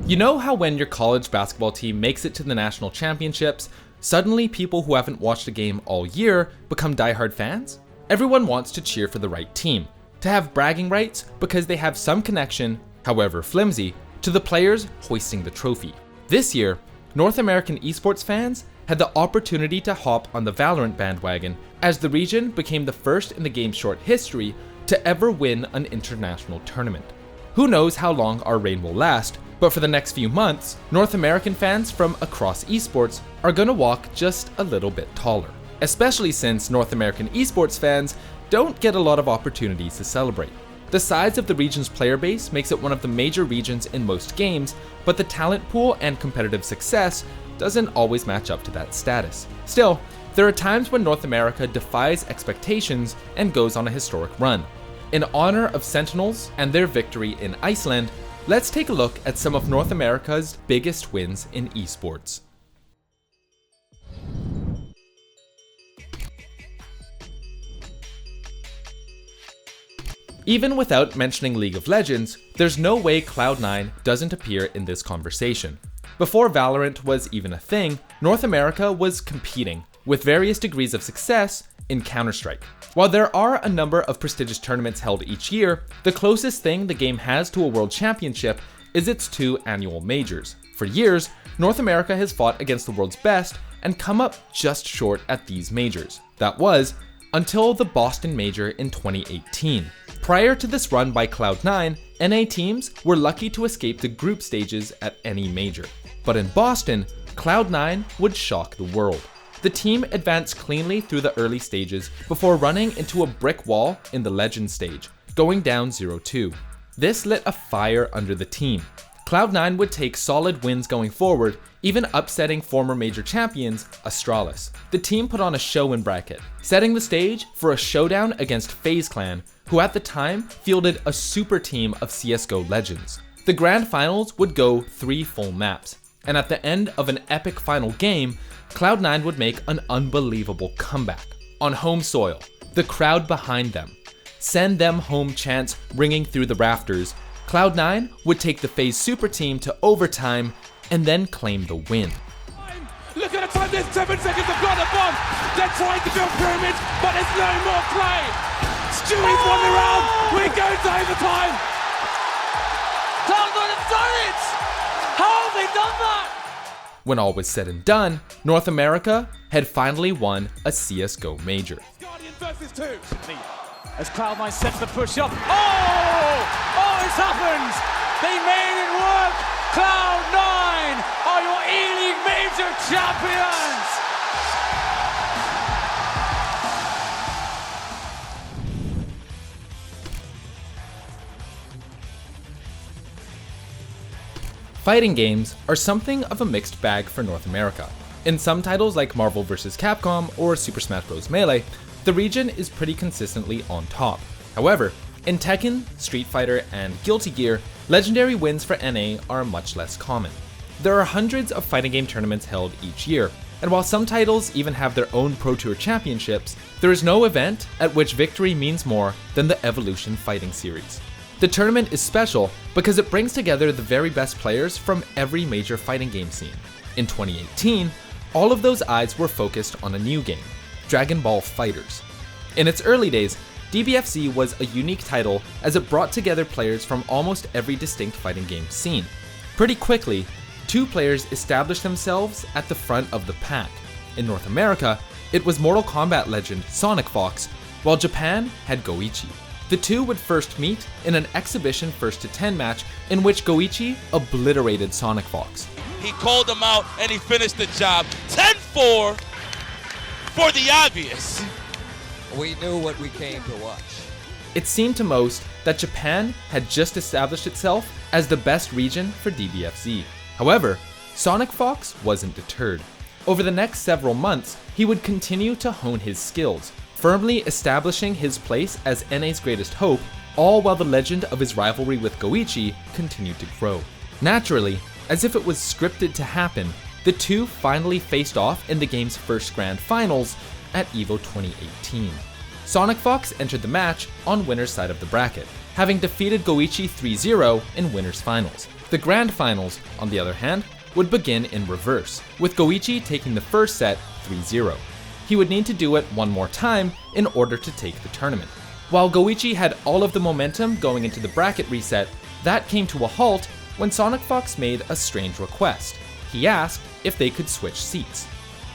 You know how when your college basketball team makes it to the national championships, suddenly people who haven't watched a game all year become diehard fans? Everyone wants to cheer for the right team, to have bragging rights because they have some connection, however flimsy, to the players hoisting the trophy. This year, North American esports fans had the opportunity to hop on the Valorant bandwagon as the region became the first in the game's short history to ever win an international tournament. Who knows how long our reign will last, but for the next few months, North American fans from across esports are gonna walk just a little bit taller. Especially since North American esports fans don't get a lot of opportunities to celebrate. The size of the region's player base makes it one of the major regions in most games, but the talent pool and competitive success doesn't always match up to that status. Still, there are times when North America defies expectations and goes on a historic run. In honor of Sentinels and their victory in Iceland, let's take a look at some of North America's biggest wins in esports. Even without mentioning League of Legends, there's no way Cloud9 doesn't appear in this conversation. Before Valorant was even a thing, North America was competing, with various degrees of success, in Counter-Strike. While there are a number of prestigious tournaments held each year, the closest thing the game has to a world championship is its 2 annual majors. For years, North America has fought against the world's best and come up just short at these majors. That was, until the Boston Major in 2018. Prior to this run by Cloud9, NA teams were lucky to escape the group stages at any major. But in Boston, Cloud9 would shock the world. The team advanced cleanly through the early stages before running into a brick wall in the Legends stage, going down 0-2. This lit a fire under the team. Cloud9 would take solid wins going forward, even upsetting former major champions Astralis. The team put on a show in bracket, setting the stage for a showdown against FaZe Clan, who at the time fielded a super team of CSGO legends. The grand finals would go 3 full maps, and at the end of an epic final game, Cloud9 would make an unbelievable comeback. On home soil, the crowd behind them, send them home chants ringing through the rafters, Cloud9 would take the FaZe super team to overtime and then claim the win. Look at the time, there's 7 seconds to plant a bomb. They're trying to build pyramids, but there's no more play. Stewie's won the round. We go to overtime. Cloud9 have done it! How have they done that? When all was said and done, North America had finally won a CSGO major. Guardian versus 2. As Cloud9 sets the push up. Oh, it's happened! They made it work! Cloud9 are your E-League major champions! Fighting games are something of a mixed bag for North America. In some titles like Marvel vs. Capcom or Super Smash Bros. Melee, the region is pretty consistently on top. However, in Tekken, Street Fighter, and Guilty Gear, legendary wins for NA are much less common. There are hundreds of fighting game tournaments held each year, and while some titles even have their own Pro Tour championships, there is no event at which victory means more than the Evolution Fighting Series. The tournament is special because it brings together the very best players from every major fighting game scene. In 2018, all of those eyes were focused on a new game, Dragon Ball FighterZ. In its early days, DBFZ was a unique title as it brought together players from almost every distinct fighting game scene. Pretty quickly, 2 players established themselves at the front of the pack. In North America, it was Mortal Kombat legend Sonic Fox, while Japan had Goichi. The two would first meet in an exhibition 1-10 match in which Goichi obliterated Sonic Fox. He called him out and he finished the job. 10-4 for the obvious. We knew what we came to watch. It seemed to most that Japan had just established itself as the best region for DBFZ. However, Sonic Fox wasn't deterred. Over the next several months, he would continue to hone his skills, firmly establishing his place as NA's greatest hope, all while the legend of his rivalry with Goichi continued to grow. Naturally, as if it was scripted to happen, the two finally faced off in the game's first grand finals at EVO 2018. Sonic Fox entered the match on winner's side of the bracket. having defeated Goichi 3-0 in winners finals. The grand finals, on the other hand, would begin in reverse, with Goichi taking the first set 3-0. He would need to do it one more time in order to take the tournament. While Goichi had all of the momentum going into the bracket reset, that came to a halt when Sonic Fox made a strange request. He asked if they could switch seats.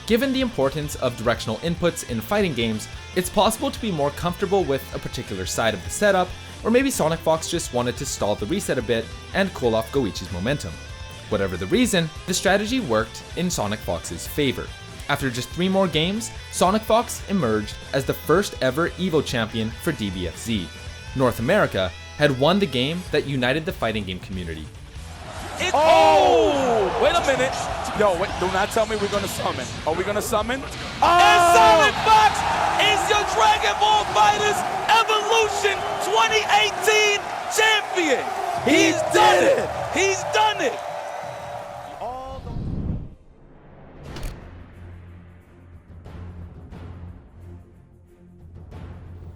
Given the importance of directional inputs in fighting games, it's possible to be more comfortable with a particular side of the setup, or maybe Sonic Fox just wanted to stall the reset a bit and cool off Goichi's momentum. Whatever the reason, the strategy worked in Sonic Fox's favor. After just 3 more games, Sonic Fox emerged as the first ever EVO champion for DBFZ. North America had won the game that united the fighting game community. Oh! Wait a minute. Yo, wait, do not tell me we're going to summon. Are we going to summon? Oh! And Sonic Fox is your Dragon Ball FighterZ Evolution 2018 champion. He's done it. He's done it.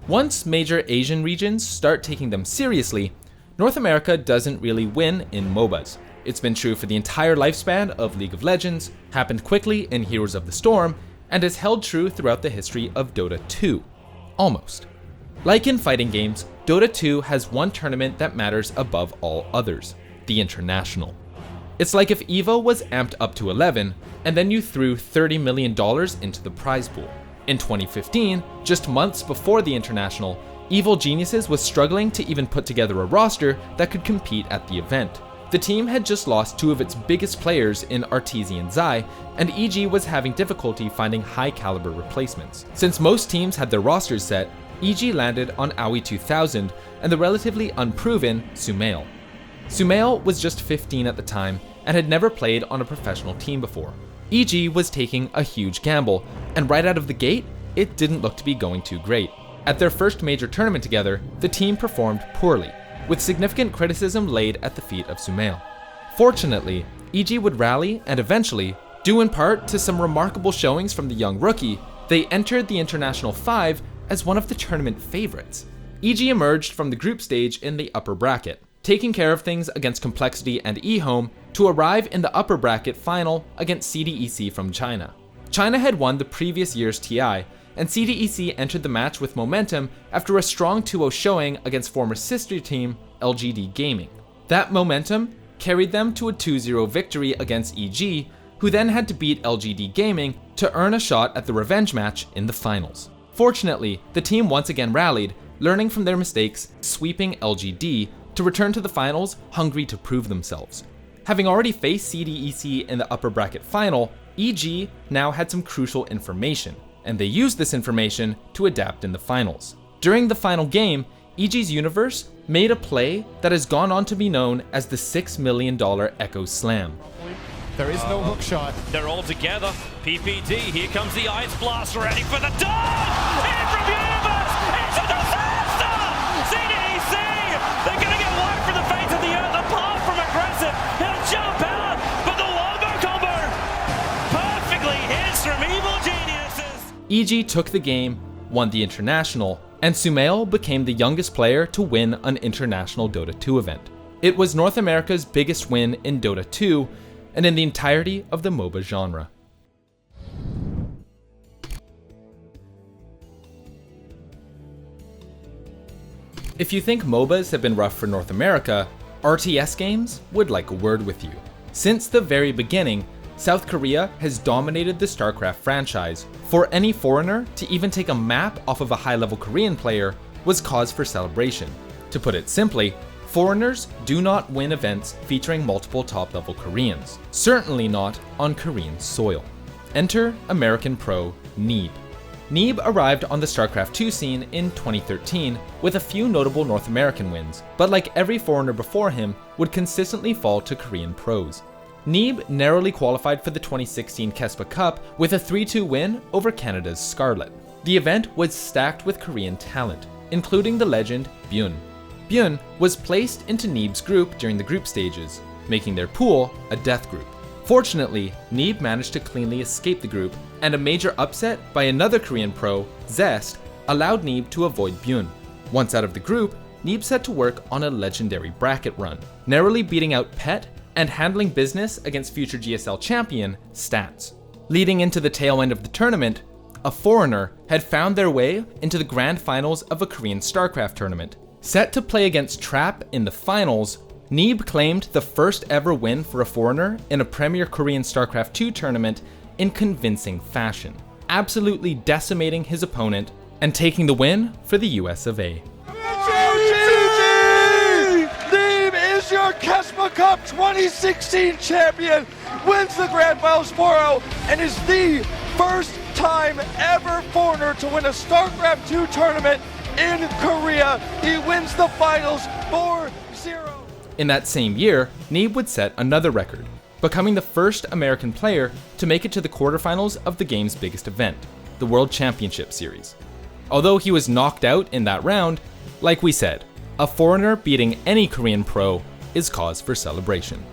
Once major Asian regions start taking them seriously, North America doesn't really win in MOBAs. It's been true for the entire lifespan of League of Legends, happened quickly in Heroes of the Storm, and has held true throughout the history of Dota 2. Almost. Like in fighting games, Dota 2 has one tournament that matters above all others, the International. It's like if EVO was amped up to 11, and then you threw $30 million into the prize pool. In 2015, just months before the International, Evil Geniuses was struggling to even put together a roster that could compete at the event. The team had just lost 2 of its biggest players in Arteezy and Zai, and EG was having difficulty finding high-caliber replacements. Since most teams had their rosters set, EG landed on Aoi 2000 and the relatively unproven Sumail. Sumail was just 15 at the time and had never played on a professional team before. EG was taking a huge gamble, and right out of the gate, it didn't look to be going too great. At their first major tournament together, the team performed poorly, with significant criticism laid at the feet of Sumail. Fortunately, EG would rally and eventually, due in part to some remarkable showings from the young rookie, they entered the International 5 as one of the tournament favorites. EG emerged from the group stage in the upper bracket, taking care of things against Complexity and eHome to arrive in the upper bracket final against CDEC from China. China had won the previous year's TI, and CDEC entered the match with momentum after a strong 2-0 showing against former sister team LGD Gaming. That momentum carried them to a 2-0 victory against EG, who then had to beat LGD Gaming to earn a shot at the revenge match in the finals. Fortunately, the team once again rallied, learning from their mistakes, sweeping LGD to return to the finals hungry to prove themselves. Having already faced CDEC in the upper bracket final, EG now had some crucial information, and they used this information to adapt in the finals. During the final game, EG's universe made a play that has gone on to be known as the $6 million Echo Slam. There is no hook shot. They're all together. PPD, here comes the Ice Blast, ready for the dog! In from universe! It's a disaster! CDEC! They're gonna get wiped from the face of the earth, apart from aggressive. He'll jump out, but the wombo combo perfectly hits from Evil Geniuses. EG took the game, won the International, and Sumail became the youngest player to win an international Dota 2 event. It was North America's biggest win in Dota 2, and in the entirety of the MOBA genre. If you think MOBAs have been rough for North America, RTS games would like a word with you. Since the very beginning, South Korea has dominated the Starcraft franchise. For any foreigner to even take a map off of a high-level Korean player was cause for celebration. To put it simply, foreigners do not win events featuring multiple top-level Koreans. Certainly not on Korean soil. Enter American pro Neeb. Neeb arrived on the StarCraft 2 scene in 2013 with a few notable North American wins, but like every foreigner before him, would consistently fall to Korean pros. Neeb narrowly qualified for the 2016 Kespa Cup with a 3-2 win over Canada's Scarlet. The event was stacked with Korean talent, including the legend Byun. Byun was placed into Neeb's group during the group stages, making their pool a death group. Fortunately, Neeb managed to cleanly escape the group, and a major upset by another Korean pro, Zest, allowed Neeb to avoid Byun. Once out of the group, Neeb set to work on a legendary bracket run, narrowly beating out Pet and handling business against future GSL champion Stats. Leading into the tail end of the tournament, a foreigner had found their way into the grand finals of a Korean Starcraft tournament. Set to play against Trap in the finals, Neeb claimed the first ever win for a foreigner in a premier Korean Starcraft 2 tournament in convincing fashion, absolutely decimating his opponent and taking the win for the US of A. Neeb is your Kesma Cup 2016 champion, wins the Grand Finals 4-0, and is the first time ever foreigner to win a StarCraft 2 tournament in Korea. He wins the finals 4-0. In that same year, Neeb would set another record, becoming the first American player to make it to the quarterfinals of the game's biggest event, the World Championship Series. Although he was knocked out in that round, like we said, a foreigner beating any Korean pro is cause for celebration.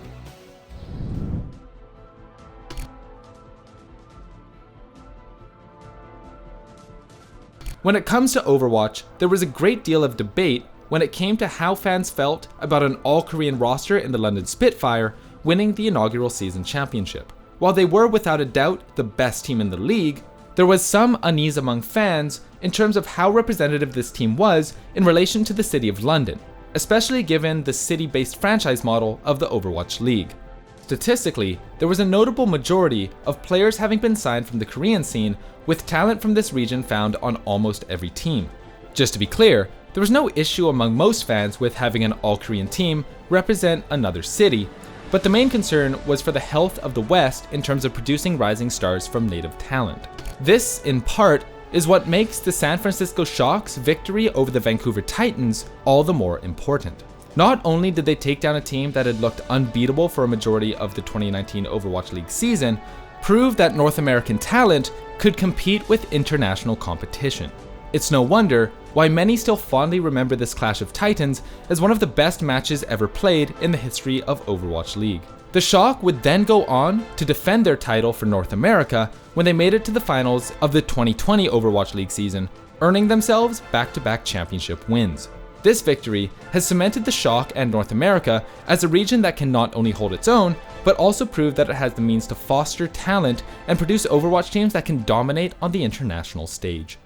When it comes to Overwatch, there was a great deal of debate when it came to how fans felt about an all-Korean roster in the London Spitfire winning the inaugural season championship. While they were without a doubt the best team in the league, there was some unease among fans in terms of how representative this team was in relation to the city of London, especially given the city-based franchise model of the Overwatch League. Statistically, there was a notable majority of players having been signed from the Korean scene, with talent from this region found on almost every team. Just to be clear, there was no issue among most fans with having an all-Korean team represent another city, but the main concern was for the health of the West in terms of producing rising stars from native talent. This, in part, is what makes the San Francisco Shock's victory over the Vancouver Titans all the more important. Not only did they take down a team that had looked unbeatable for a majority of the 2019 Overwatch League season, prove that North American talent could compete with international competition. It's no wonder why many still fondly remember this Clash of Titans as one of the best matches ever played in the history of Overwatch League. The Shock would then go on to defend their title for North America when they made it to the finals of the 2020 Overwatch League season, earning themselves back-to-back championship wins. This victory has cemented the Shock and North America as a region that can not only hold its own, but also prove that it has the means to foster talent and produce Overwatch teams that can dominate on the international stage.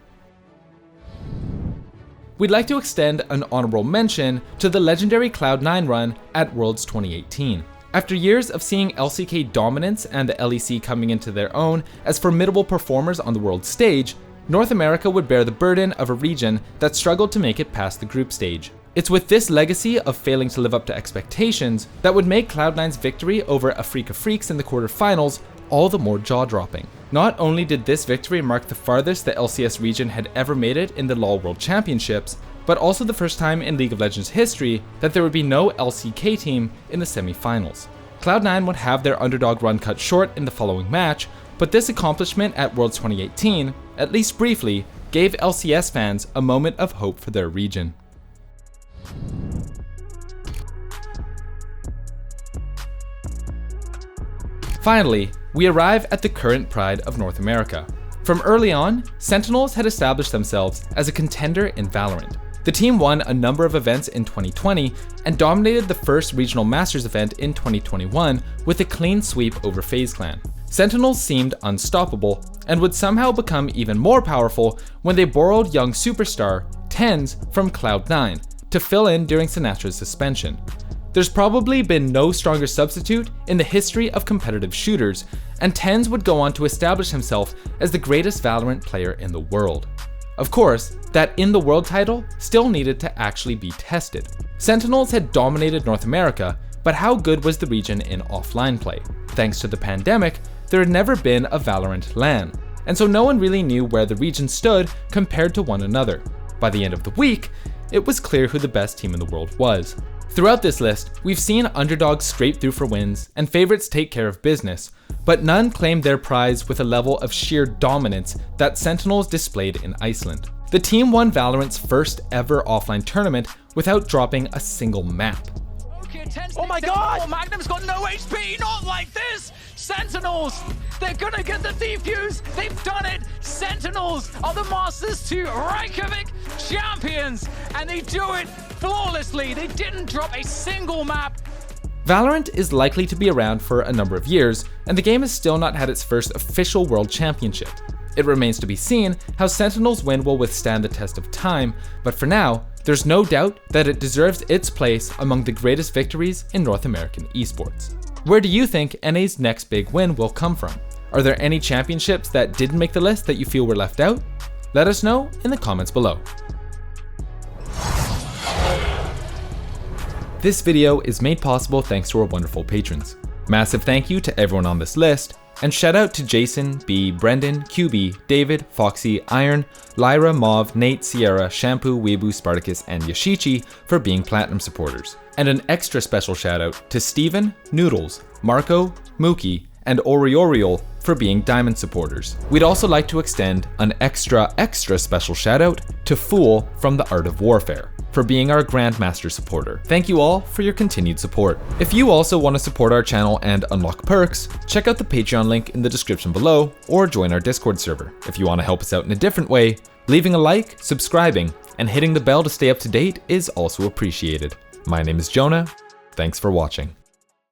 We'd like to extend an honorable mention to the legendary Cloud9 run at Worlds 2018. After years of seeing LCK dominance and the LEC coming into their own as formidable performers on the world stage, North America would bear the burden of a region that struggled to make it past the group stage. It's with this legacy of failing to live up to expectations that would make Cloud9's victory over Afrika Freaks in the quarterfinals all the more jaw-dropping. Not only did this victory mark the farthest the LCS region had ever made it in the LoL World Championships, but also the first time in League of Legends history that there would be no LCK team in the semi-finals. Cloud9 would have their underdog run cut short in the following match, but this accomplishment at Worlds 2018, at least briefly, gave LCS fans a moment of hope for their region. Finally, we arrive at the current pride of North America. From early on, Sentinels had established themselves as a contender in Valorant. The team won a number of events in 2020 and dominated the first regional Masters event in 2021 with a clean sweep over FaZe Clan. Sentinels seemed unstoppable and would somehow become even more powerful when they borrowed young superstar TenZ from Cloud9 to fill in during Sinatra's suspension. There's probably been no stronger substitute in the history of competitive shooters, and TenZ would go on to establish himself as the greatest Valorant player in the world. Of course, that in the world title still needed to actually be tested. Sentinels had dominated North America, but how good was the region in offline play? Thanks to the pandemic, there had never been a Valorant LAN, and so no one really knew where the region stood compared to one another. By the end of the week, it was clear who the best team in the world was. Throughout this list, we've seen underdogs scrape through for wins and favorites take care of business, but none claimed their prize with a level of sheer dominance that Sentinels displayed in Iceland. The team won Valorant's first ever offline tournament without dropping a single map. Oh my god! Magnum's got no HP, not like this! Sentinels, they're gonna get the defuse, they've done it! Sentinels are the Masters 2 Reykjavik champions, and they do it flawlessly. They didn't drop a single map. Valorant is likely to be around for a number of years, and the game has still not had its first official world championship. It remains to be seen how Sentinel's win will withstand the test of time, but for now, there's no doubt that it deserves its place among the greatest victories in North American esports. Where do you think NA's next big win will come from? Are there any championships that didn't make the list that you feel were left out? Let us know in the comments below. This video is made possible thanks to our wonderful patrons. Massive thank you to everyone on this list, and shout out to Jason, B, Brendan, QB, David, Foxy, Iron, Lyra, Mauve, Nate, Sierra, Shampoo, Weebu, Spartacus, and Yashichi for being platinum supporters. And an extra special shout out to Steven, Noodles, Marco, Mookie, and Orioriol for being diamond supporters. We'd also like to extend an extra special shout out to Fool from the Art of Warfare for being our Grandmaster supporter. Thank you all for your continued support. If you also want to support our channel and unlock perks, check out the Patreon link in the description below or join our Discord server. If you want to help us out in a different way, leaving a like, subscribing, and hitting the bell to stay up to date is also appreciated. My name is Jonah. Thanks for watching.